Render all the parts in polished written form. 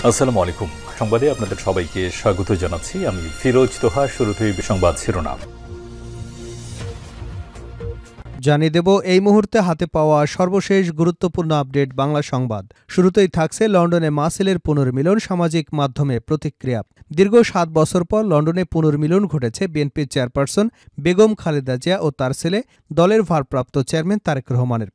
আসসালামু আলাইকুম। সংবাদে আপনাদের সবাইকে স্বাগত জানাচ্ছি। আমি ফিরোজ তোহা। শুরুতেই সংবাদ শিরোনাম জানিয়ে দেব এই মুহূর্তে হাতে পাওয়া সর্বশেষ গুরুত্বপূর্ণ আপডেট বাংলা সংবাদ। শুরুতেই থাকছে লন্ডনে মাসেলের পুনর্মিলন, সামাজিক মাধ্যমে প্রতিক্রিয়া। দীর্ঘ ৭ বছর পর লন্ডনে পুনর্মিলন ঘটেছে বিএনপির চেয়ারপারসন বেগম খালেদা জিয়া ও তার ছেলে দলের ভারপ্রাপ্ত চেয়ারম্যান তারেক রহমানের।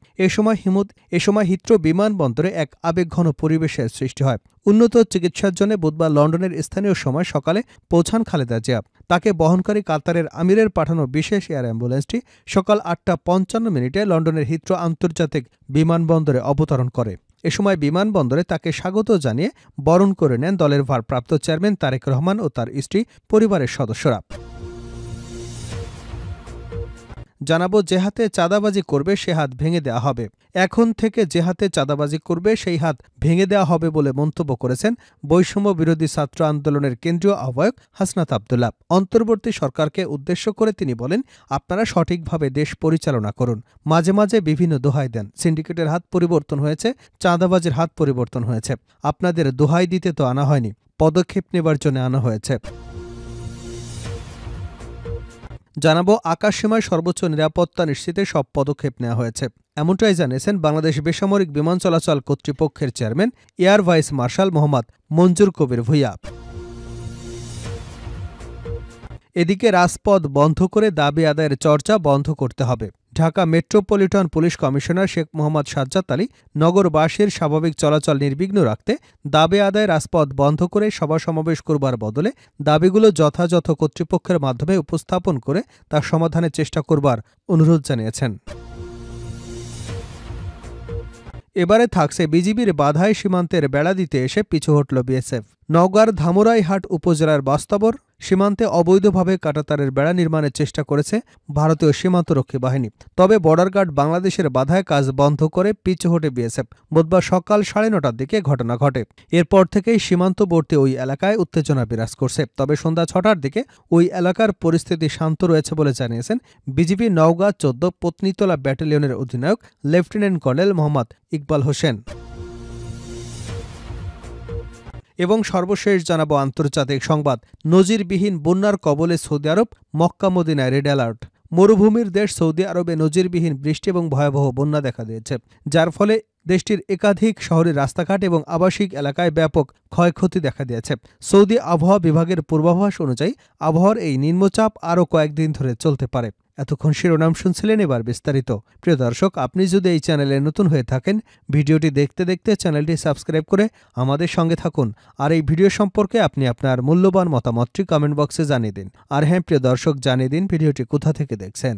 এ সময় হিথ্রো বিমানবন্দরে এক আবেগঘন পরিবেশের সৃষ্টি হয়। উন্নত চিকিৎসার জন্য বুধবার লন্ডনের স্থানীয় সময় সকালে পৌঁছান খালেদা জিয়া। তাকে বহনকারী কাতারের আমিরের পাঠানো বিশেষ এয়ার অ্যাম্বুলেন্সটি সকাল ৮টা ৫৫ লন্ডনের হিথ্রো আন্তর্জাতিক বিমানবন্দরে অবতরণ করে। এ সময় বিমানবন্দরে তাকে স্বাগত জানিয়ে বরণ করে নেন দলের ভারপ্রাপ্ত চেয়ারম্যান তারেক রহমান ও তার স্ত্রী, পরিবারের সদস্যরা। জানাবো, যে হাতে চাঁদাবাজি করবে সে হাত ভেঙে দেওয়া হবে। এখন থেকে যে হাতে চাঁদাবাজি করবে সেই হাত ভেঙে দেওয়া হবে বলে মন্তব্য করেছেন বৈষম্য বিরোধী ছাত্র আন্দোলনের কেন্দ্রীয় আহ্বায়ক হাসনাত আব্দুল্লাহ। অন্তর্বর্তী সরকারকে উদ্দেশ্য করে তিনি বলেন, আপনারা সঠিকভাবে দেশ পরিচালনা করুন। মাঝে মাঝে বিভিন্ন দোহাই দেন, সিন্ডিকেটের হাত পরিবর্তন হয়েছে, চাঁদাবাজির হাত পরিবর্তন হয়েছে। আপনাদের দোহাই দিতে তো আনা হয়নি, পদক্ষেপ নেবার জন্য আনা হয়েছে। জানাবো, আকাশসীমায় সর্বোচ্চ নিরাপত্তা নিশ্চিতে সব পদক্ষেপ নেওয়া হয়েছে। এমনটাই জানিয়েছেন বাংলাদেশ বেসামরিক বিমান চলাচল কর্তৃপক্ষের chairman air vice marshal Mohammad Manjur Kabir Bhuiyan. এদিকে রাজপথ বন্ধ করে দাবি আদায়ের চর্চা বন্ধ করতে হবে। Dhaka metropolitan police commissioner Sheikh Mohammad Sajjad Ali নগরবাসীর স্বাভাবিক চলাচল নির্বিঘ্ন রাখতে দাবি আদায় রাজপথ বন্ধ করে সভা সমাবেশ করবার বদলে দাবিগুলো যথাযথ কর্তৃপক্ষের মাধ্যমে উপস্থাপন করে তা সমাধানের চেষ্টা করবার অনুরোধ জানিয়েছেন। এবারে থাকছে বিজিবির বাধাই সীমান্তের বেড়া দিতে এসে পিছু হটল বিএসএফ। নওগাঁর ধামরাইহাট উপজেলার বাস্তাবর সীমান্তে অবৈধভাবে কাঁটাতারের বেড়া নির্মাণের চেষ্টা করেছে ভারতীয় সীমান্তরক্ষী বাহিনী। তবে বর্ডার গার্ড বাংলাদেশের বাধায় কাজ বন্ধ করে পিছু হটে বিএসএফ। বুধবার সকাল ৯:৩০টার দিকে ঘটনা ঘটে। এরপর থেকেই সীমান্তবর্তী ওই এলাকায় উত্তেজনা বিরাজ করছে। তবে সন্ধ্যা ৬টার দিকে ওই এলাকার পরিস্থিতি শান্ত রয়েছে বলে জানিয়েছেন বিজিবি নওগাঁ ১৪ পত্নীতলা ব্যাটালিয়নের অধিনায়ক লেফটেন্যান্ট কর্নেল মোহাম্মদ ইকবাল হোসেন। এবং সর্বশেষ জানাবো আন্তর্জাতিক সংবাদ। নজিরবিহীন বন্যার কবলে সৌদি আরব, মক্কা মদিনায় রেড অ্যালার্ট। মরুভূমির দেশ সৌদি আরবে নজিরবিহীন বৃষ্টি এবং ভয়াবহ বন্যা দেখা দিয়েছে, যার ফলে দেশটির একাধিক শহরের রাস্তাঘাট এবং আবাসিক এলাকায় ব্যাপক ক্ষয়ক্ষতি দেখা দিয়েছে। সৌদি আবহাওয়া বিভাগের পূর্বাভাস অনুযায়ী আবহাওয়ার এই নিম্নচাপ আরও কয়েকদিন ধরে চলতে পারে। এতক্ষণ শিরোনাম শুনছিলেন, এবার বিস্তারিত। প্রিয় দর্শক, আপনি যদি এই চ্যানেলে নতুন হয়ে থাকেন, ভিডিওটি দেখতে দেখতে চ্যানেলটি সাবস্ক্রাইব করে আমাদের সঙ্গে থাকুন। আর এই ভিডিও সম্পর্কে আপনি আপনার মূল্যবান মতামতটি কমেন্ট বক্সে জানিয়ে দিন। আর হ্যাঁ প্রিয় দর্শক, জানিয়ে দিন ভিডিওটি কোথা থেকে দেখছেন।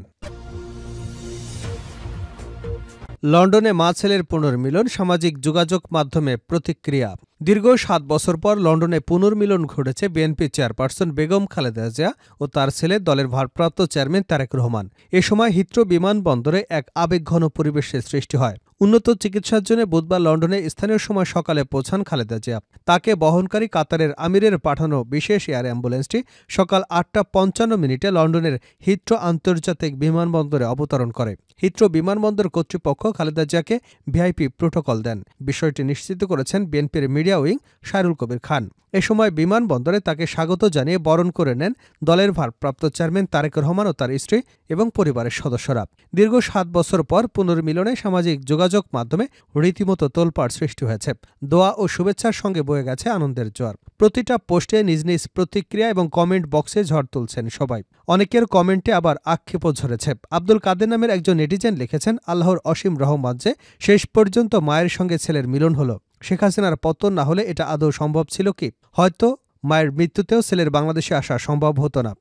লন্ডনে মা ছেলের পুনর্মিলন, সামাজিক যোগাযোগ মাধ্যমে প্রতিক্রিয়া। দীর্ঘ ৭ বছর পর লন্ডনে পুনর্মিলন ঘটেছে বিএনপি চেয়ারপারসন বেগম খালেদা জিয়া ও তার ছেলে দলের ভারপ্রাপ্ত চেয়ারম্যান তারেক রহমান। এ সময় হিথ্রো বিমানবন্দরে এক আবেগঘন পরিবেশের সৃষ্টি হয়। উন্নত চিকিৎসার জন্য বুধবার লন্ডনে স্থানীয় সময় সকালে পৌঁছান খালেদা জিয়া। তাকে বহনকারী কাতারের আমিরের পাঠানো বিশেষ এয়ার অ্যাম্বুলেন্সটি সকাল ৮টা ৫৫ লন্ডনের হিথ্রো আন্তর্জাতিক বিমানবন্দরে অবতরণ করে। হিথ্রো বিমানবন্দর কর্তৃপক্ষ খালেদা জিয়াকে ভিআইপি প্রোটোকল দেন। বিষয়টি নিশ্চিত করেছেন বিএনপির মিডিয়া উইং সাইরুল কবির খান। এ সময় বিমানবন্দরে তাকে স্বাগত জানিয়ে বরণ করে নেন দলের ভারপ্রাপ্ত চেয়ারম্যান তারেক রহমান ও তার স্ত্রী এবং পরিবারের সদস্যরা। দীর্ঘ ৭ বছর পর পুনর্মিলনে সামাজিক যোগাযোগ মাধ্যমে রীতিমতো তোলপাড় সৃষ্টি হয়েছে। দোয়া ও শুভেচ্ছার সঙ্গে বয়ে গেছে আনন্দের জোয়ার। প্রতিটা পোস্টে নিজ নিজ প্রতিক্রিয়া এবং কমেন্ট বক্সে ঝড় তুলছেন সবাই। অনেকের কমেন্টে আবার আক্ষেপও ঝরেছে। আব্দুল কাদের নামের একজন নেটিজেন লিখেছেন, আল্লাহর অসীম রহমত যে শেষ পর্যন্ত মায়ের সঙ্গে ছেলের মিলন হলো। শেখ হাসিনার পতন না হলে এটা আদৌ সম্ভব ছিল কি? হয়তো মায়ের মৃত্যুতেও ছেলের বাংলাদেশে আসা সম্ভব হতো না।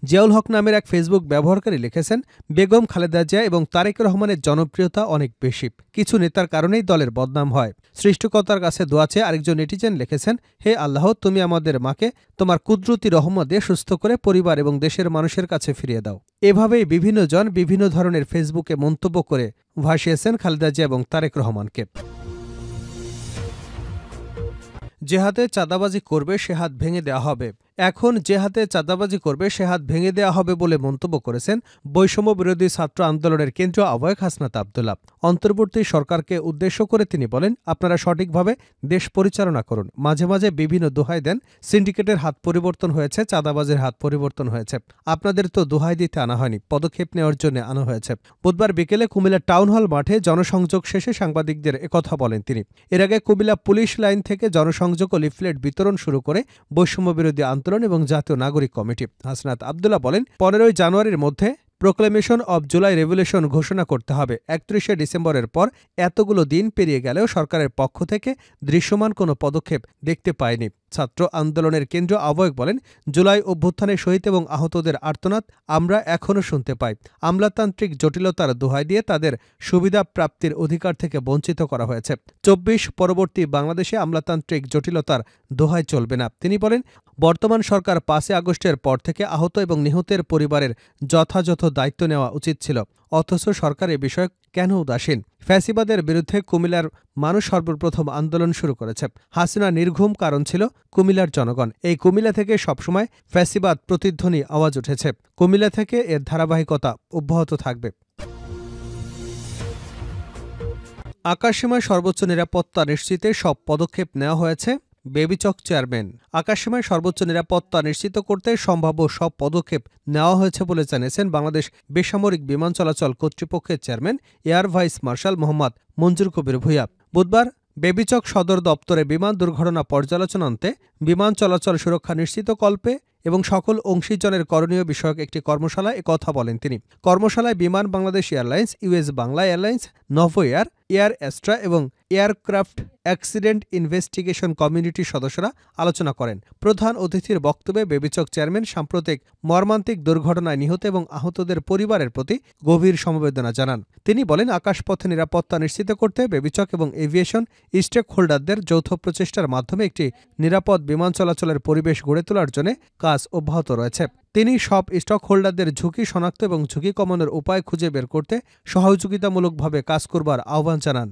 জিয়াউল হক নামের এক ফেসবুক ব্যবহারকারী লিখেছেন, বেগম খালেদা জিয়া এবং তারেক রহমানের জনপ্রিয়তা অনেক বেশি। কিছু নেতার কারণেই দলের বদনাম হয়। সৃষ্টিকর্তার কাছে দোয়া চেয়ে আরেকজন নেটিজেন লিখেছেন, হে আল্লাহ, তুমি আমাদের মাকে তোমার কুদরতি রহমত দিয়ে সুস্থ করে পরিবার এবং দেশের মানুষের কাছে ফিরিয়ে দাও। এভাবেই বিভিন্ন জন বিভিন্ন ধরনের ফেসবুকে মন্তব্য করে ভাসিয়েছেন খালেদা জিয়া এবং তারেক রহমানকে। যে হাতে চাঁদাবাজি করবে সে হাত ভেঙে দেওয়া হবে। এখন যে হাতে চাঁদাবাজি করবে সে হাত ভেঙে দেওয়া হবে বলে মন্তব্য করেছেন বৈষম্য বিরোধী ছাত্র আন্দোলনের কেন্দ্রীয় আহ্বায়ক হাসনাত আব্দুল্লাহ। অন্তর্বর্তী সরকারকে উদ্দেশ্য করে তিনি বলেন, আপনারা সঠিকভাবে দেশ পরিচালনা করুন। মাঝে মাঝে বিভিন্ন দোহাই দেন, সিন্ডিকেটের হাত পরিবর্তন হয়েছে, চাঁদাবাজের হাত পরিবর্তন হয়েছে। আপনাদের তো দোহাই দিতে আনা হয়নি, পদক্ষেপ নেওয়ার জন্য আনা হয়েছে। বুধবার বিকেলে কুমিল্লা টাউন হল মাঠে জনসংযোগ শেষে সাংবাদিকদের একথা বলেন তিনি। এর আগে কুমিল্লা পুলিশ লাইন থেকে জনসংযোগ ও লিফলেট বিতরণ শুরু করে বৈষম্য বিরোধী আন্দোলন এবং জাতীয় নাগরিক কমিটি। হাসনাত আব্দুল্লাহ বলেন, 15 জানুয়ারির মধ্যে প্রোক্লেমেশন অব জুলাই রেভলিউশন ঘোষণা করতে হবে। 31শে ডিসেম্বরের পর এতগুলো দিন পেরিয়ে গেলেও সরকারের পক্ষ থেকে দৃশ্যমান কোনো পদক্ষেপ দেখতে পায়নি। ছাত্র আন্দোলনের কেন্দ্রীয় আহ্বায়ক বলেন, জুলাই অভ্যুত্থানে শহীদ এবং আহতদের আর্তনাদ আমরা এখনও শুনতে পাই। আমলাতান্ত্রিক জটিলতার দোহাই দিয়ে তাদের সুবিধা প্রাপ্তির অধিকার থেকে বঞ্চিত করা হয়েছে। 24 পরবর্তী বাংলাদেশে আমলাতান্ত্রিক জটিলতার দোহাই চলবে না। তিনি বলেন, বর্তমান সরকার 5 আগস্টের পর থেকে আহত এবং নিহতের পরিবারের যথাযথ দায়িত্ব নেওয়া উচিত ছিল, অথচ সরকার এ বিষয়ে কেন উদাসীন? ফ্যাসিবাদের বিরুদ্ধে কুমিল্লার মানুষ সর্বপ্রথম আন্দোলন শুরু করেছে। হাসিনা নির্ঘুম কারণ ছিল কুমিল্লার জনগণ। এই কুমিল্লা থেকে সবসময় ফ্যাসিবাদ প্রতিধ্বনি আওয়াজ উঠেছে। কুমিল্লা থেকে এর ধারাবাহিকতা অব্যাহত থাকবে। আকাশসীমায় সর্বোচ্চ নিরাপত্তা নিশ্চিতে সব পদক্ষেপ নেওয়া হয়েছে, বেবিচক চেয়ারম্যান। আকাশসীমায় সর্বোচ্চ নিরাপত্তা নিশ্চিত করতে সম্ভাব্য সব পদক্ষেপ নেওয়া হয়েছে বলে জানিয়েছেন বাংলাদেশ বেসামরিক বিমান চলাচল কর্তৃপক্ষের chairman air vice marshal Mohammad Manjur Kabir Bhuiyan. বুধবার বেবিচক সদর দপ্তরে বিমান দুর্ঘটনা পর্যালোচনান্তে বিমান চলাচল সুরক্ষা নিশ্চিতকল্পে এবং সকল অংশীজনের করণীয় বিষয়ক একটি কর্মশালায় একথা বলেন তিনি। কর্মশালায় বিমান Bangladesh airlines, US Bangla airlines, Novo air, air এস্ট্রা এবং এয়ারক্রাফট অ্যাক্সিডেন্ট ইনভেস্টিগেশন কমিউনিটির সদস্যরা আলোচনা করেন। প্রধান অতিথির বক্তব্যে বেবিচক চেয়ারম্যান সাম্প্রতিক মর্মান্তিক দুর্ঘটনায় নিহত এবং আহতদের পরিবারের প্রতি গভীর সমবেদনা জানান। তিনি বলেন, আকাশপথে নিরাপত্তা নিশ্চিত করতে বেবিচক এবং এভিয়েশন স্টেক হোল্ডারদের যৌথ প্রচেষ্টার মাধ্যমে একটি নিরাপদ বিমান চলাচলের পরিবেশ গড়ে তোলার জন্য কাজ অব্যাহত রয়েছে। তিনি সব স্টক হোল্ডারদের ঝুঁকি শনাক্ত এবং ঝুঁকি কমানোর উপায় খুঁজে বের করতে সহযোগিতামূলকভাবে কাজ করবার আহ্বান জানান।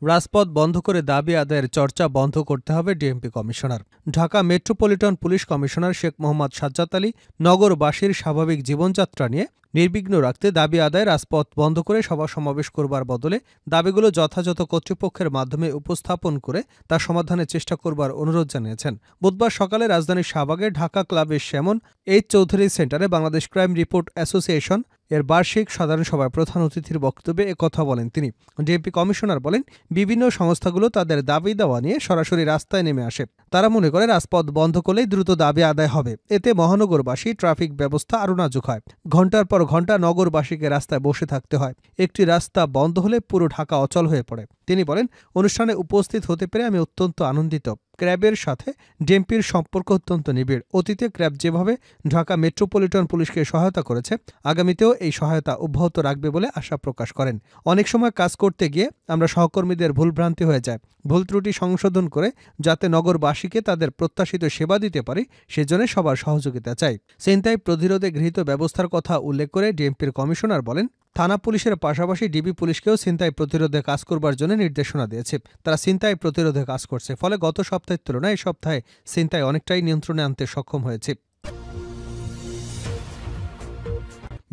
রাজপথ বন্ধ করে দাবি আদায়ের চর্চা বন্ধ করতে হবে DMP commissioner. Dhaka metropolitan police commissioner Sheikh Mohammad Sajjad Ali নগরবাসীর স্বাভাবিক জীবনযাত্রা নিয়ে নির্বিঘ্ন রাখতে দাবি আদায় রাজপথ বন্ধ করে সভা সমাবেশ করবার বদলে দাবিগুলো যথাযথ কর্তৃপক্ষের মাধ্যমে উপস্থাপন করে তা সমাধানের চেষ্টা করবার অনুরোধ জানিয়েছেন। বুধবার সকালে রাজধানীর শাহবাগে ঢাকা ক্লাবের শ্যামন এইচ চৌধুরী সেন্টারে বাংলাদেশ ক্রাইম রিপোর্ট অ্যাসোসিয়েশন এর বার্ষিক সাধারণ সভায় প্রধান অতিথির বক্তব্যে একথা বলেন তিনি। ডিএমপি কমিশনার বলেন, বিভিন্ন সংস্থাগুলো তাদের দাবি দেওয়া নিয়ে সরাসরি রাস্তায় নেমে আসে। তারা মনে করে রাজপথ বন্ধ করলেই দ্রুত দাবি আদায় হবে। এতে মহানগরবাসী ট্রাফিক ব্যবস্থা আরও নাজুক হয়। ঘণ্টার পর ঘণ্টা নগরবাসীকে রাস্তায় বসে থাকতে হয়। একটি রাস্তা বন্ধ হলে পুরো ঢাকা অচল হয়ে পড়ে। তিনি বলেন, অনুষ্ঠানে উপস্থিত হতে পেরে আমি অত্যন্ত আনন্দিত। ক্র্যাবের সাথে ডিএমপির সম্পর্ক অত্যন্ত নিবিড়। অতীতে ক্র্যাব যেভাবে ঢাকা মেট্রোপলিটন পুলিশকে সহায়তা করেছে, আগামীতেও এই সহায়তা অব্যাহত রাখবে বলে আশা প্রকাশ করেন। অনেক সময় কাজ করতে গিয়ে আমরা সহকর্মীদের ভুলভ্রান্তি হয়ে যায়। ভুল ত্রুটি সংশোধন করে যাতে নগরবাসীকে তাদের প্রত্যাশিত সেবা দিতে পারি, সেজন্য সবার সহযোগিতা চাই। ছিনতাই প্রতিরোধে গৃহীত ব্যবস্থার কথা উল্লেখ করে ডিএমপির কমিশনার বলেন, থানা পুলিশের পাশাপাশি ডিবি পুলিশকেও ছিনতাই প্রতিরোধে কাজ করবার জন্য নির্দেশনা দিয়েছে। তারা ছিনতাই প্রতিরোধে কাজ করছে। ফলে গত সপ্তাহের তুলনায় এই সপ্তাহে ছিনতাই অনেকটাই নিয়ন্ত্রণে আনতে সক্ষম হয়েছে।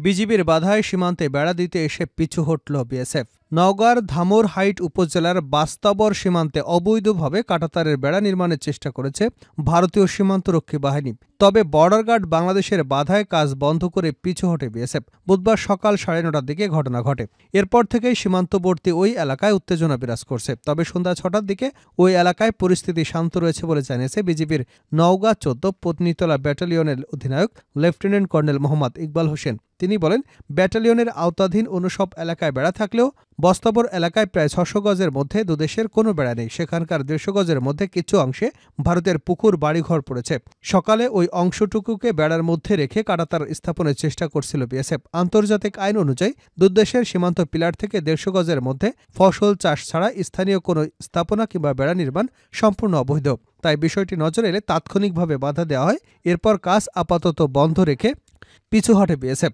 বিজিবির বাধায় সীমান্তে বেড়া দিতে এসে পিছু হটল বিএসএফ। নওগাঁর ধামরহাইট উপজেলার বাস্তাবর সীমান্তে অবৈধভাবে কাঁটাতারের বেড়া নির্মাণের চেষ্টা করেছে ভারতীয় সীমান্তরক্ষী বাহিনী। তবে বর্ডার গার্ড বাংলাদেশের বাধায় কাজ বন্ধ করে পিছু হটে বিএসএফ। বুধবার সকাল 9:30টার দিকে ঘটনা ঘটে। এরপর থেকেই সীমান্তবর্তী ওই এলাকায় উত্তেজনা বিরাজ করছে। তবে সন্ধ্যা 6টার দিকে ওই এলাকায় পরিস্থিতি শান্ত রয়েছে বলে জানিয়েছে বিজিবির নওগাঁ 14 পত্নীতলা ব্যাটালিয়নের অধিনায়ক লেফটেন্যান্ট কর্নেল মোহাম্মদ ইকবাল হোসেন। তিনি বলেন, ব্যাটালিয়নের আওতাধীন অন্য সব এলাকায় বেড়া থাকলেও বস্তাবর এলাকায় প্রায় 600 গজের মধ্যে দুদেশের কোনো বেড়া নেই। সেখানকার 150 গজের মধ্যে কিছু অংশে ভারতের পুকুর বাড়িঘর পড়েছে। সকালে ওই অংশটুকুকে বেড়ার মধ্যে রেখে কাঁটাতার স্থাপনের চেষ্টা করছিল বিএসএফ। আন্তর্জাতিক আইন অনুযায়ী দুদেশের সীমান্ত পিলার থেকে 150 গজের মধ্যে ফসল চাষ ছাড়া স্থানীয় কোনো স্থাপনা কিংবা বেড়া নির্মাণ সম্পূর্ণ অবৈধ। তাই বিষয়টি নজরে এলে তাৎক্ষণিকভাবে বাধা দেওয়া হয়। এরপর কাজ আপাতত বন্ধ রেখে পিছু হটে বিএসএফ।